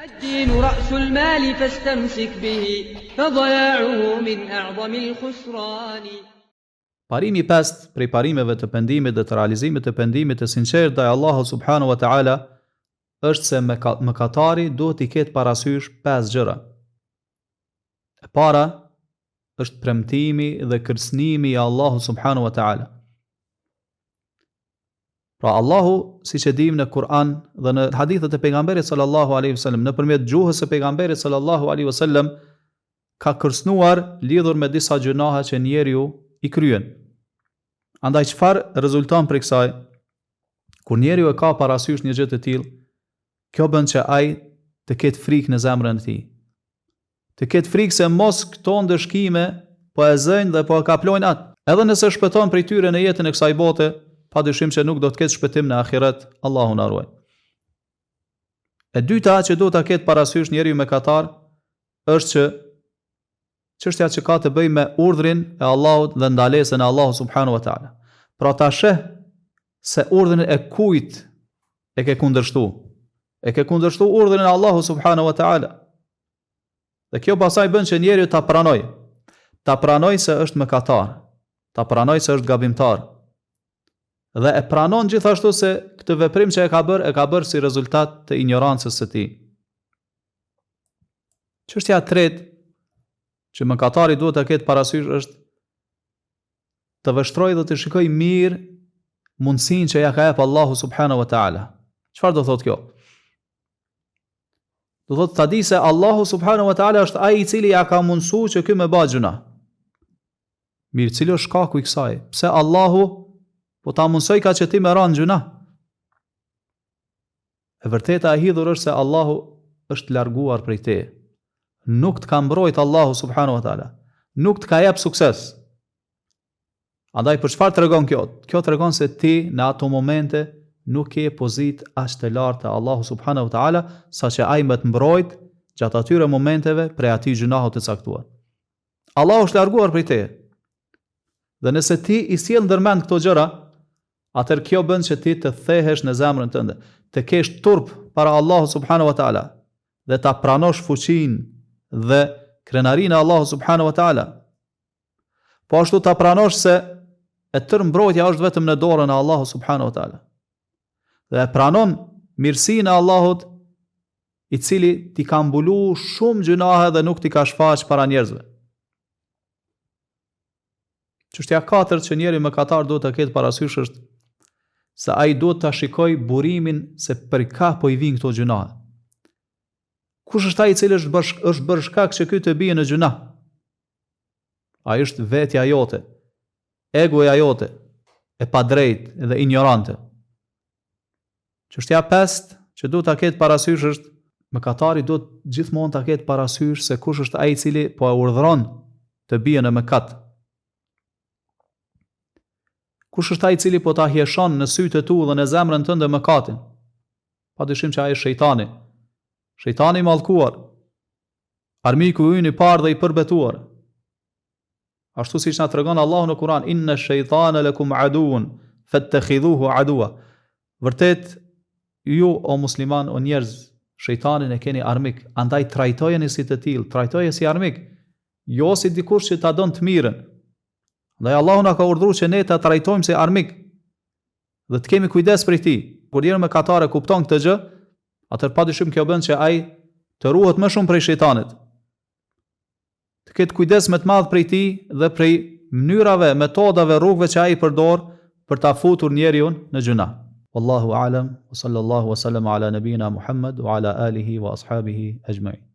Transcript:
الدين رأس المال فاستمسك به فضياعه من أعظم الخسران. Parimi i pestë prej parimeve të pendimit dhe të realizimit të pendimit të sinqert ndaj Allahut subhanahu wa taala është se mëkatari duhet i ketë parasysh 5 gjëra. E para është premtimi dhe kërcënimi i Allahut subhanahu wa taala. Pra Allahu, siç e dimë në Kur'an dhe në hadithet e pejgamberit sallallahu alaihi wasallam, nëpërmjet gjuhës së pejgamberit sallallahu alaihi wasallam, ka kërcënuar lidhur me disa gjunahe që njeriu i kryen. Andaj çfarë rezulton prej kësaj? Kur njeriu e ka parasysh një gjë të tillë, kjo bën që ai të ketë frikë në zemrën e tij. Të ketë frikë se mos këto ndëshkime po e zëjnë dhe po e kaplojnë atë. Edhe nëse shpëton prej tyre në jetën e kësaj bote, padyshim që nuk do të ketë shpëtim në ahiret, Allahu na ruaj. E dyta që duhet ta ketë parasysh njeriu mëkatar është që çështja që ka të bëjë me urdhrin e Allahut dhe ndalesën e Allahut subhanahu wa taala. Pra ta sheh se urdhrin e kujt e ke kundërshtuar. E ke kundërshtuar urdhrin e Allahut subhanahu wa taala. Dhe kjo pasaj bën që njeriu ta pranoj. Ta pranoj se është mëkatar. Ta pranoj se është gabimtar. Dhe e pranon gjithashtu se këtë veprim që e ka bërë si rezultat të ignorancës së tij. Çështja e tretë që mëkatari duhet të ketë parasysh është të vështrojë dhe të shikojë mirë mundësinë që ja ka jep Allahu subhanahu wa taala. Çfarë do thotë kjo? Do thotë ta di se Allahu subhanahu wa taala është ai i cili ja ka mundsuar që ky me bëj gjuna. Mirë, cili është shkaku i kësaj? Pse Allahu po ta mundsoj ka që ti me ran gjuna? E vërteta e hidhur është se Allahu është larguar prej teje. Nuk të ka mbrojt Allahu subhanahu wa taala. Nuk të ka jep sukses. Andaj për çfarë tregon kjo? Kjo tregon se ti në ato momente nuk ke pozitë as të lartë të Allahu subhanahu wa taala, saqë ai më të mbrojt gjatë atyre momenteve prej atij gjunahut të caktuar. Allahu është larguar prej teje. Dhe nëse ti i sjell ndërmend këto gjëra, atëherë kjo bën që ti të thehesh në zemrën tënde, të kesh turp para Allahu subhanahu wa taala dhe ta pranosh fuqinë dhe krenarinë e Allahu subhanahu wa taala. Po ashtu ta pranosh se e tërë mbrojtja është vetëm në dorën e Allahu subhanahu wa taala. Dhe e pranon mirësinë e Allahut, i cili ti ka mbulu shumë gjunahe dhe nuk ti ka shfaq para njerëzve. Çështja e katërt që njeriu mëkatar duhet të ketë parasysh është se ai duhet ta shikojë burimin se për ka po i vijnë këto gjunahe. Kush është ai i cili është bërë shkak që ky të bie në gjuna? Ai është vetja jote, egoja jote, e padrejtë dhe ignorante. Çështja e pestë që duhet ta ketë parasysh është mëkatari duhet gjithmonë ta ketë parasysh se kush është ai i cili po e urdhëron të bie në mëkat. Kush është ai i cili po ta hieshon në sytë e tu dhe në zemrën tënde mëkatin? Padyshim që ai është shejtani. Shejtani i mallkuar, armiku ynë i parë dhe i përbetuar. Ashtu siç na tregon Allahu në Kur'an, inna shejtana lakum aduun fattakhidhuhu aduwa. Vërtet ju o musliman, o njerëz, shejtanin e keni armik, andaj trajtojeni si të tillë, trajtoje si armik, jo si dikush që ta don të mirën. Andaj Allahu na ka urdhëruar që ne ta trajtojmë si armik dhe të kemi kujdes për tij. Kur njeriu mëkatar e kupton këtë gjë, atëherë padyshim kjo bën që ai të ruhet më shumë prej shejtanit. Të ketë kujdes më të madh prej tij dhe prej mënyrave, metodave, rrugëve që ai përdor për ta futur njeriu në gjuna. Wallahu a'lam, wa sallallahu wa sallama ala nabina Muhammad wa ala alihi wa ashabihi ajma'in.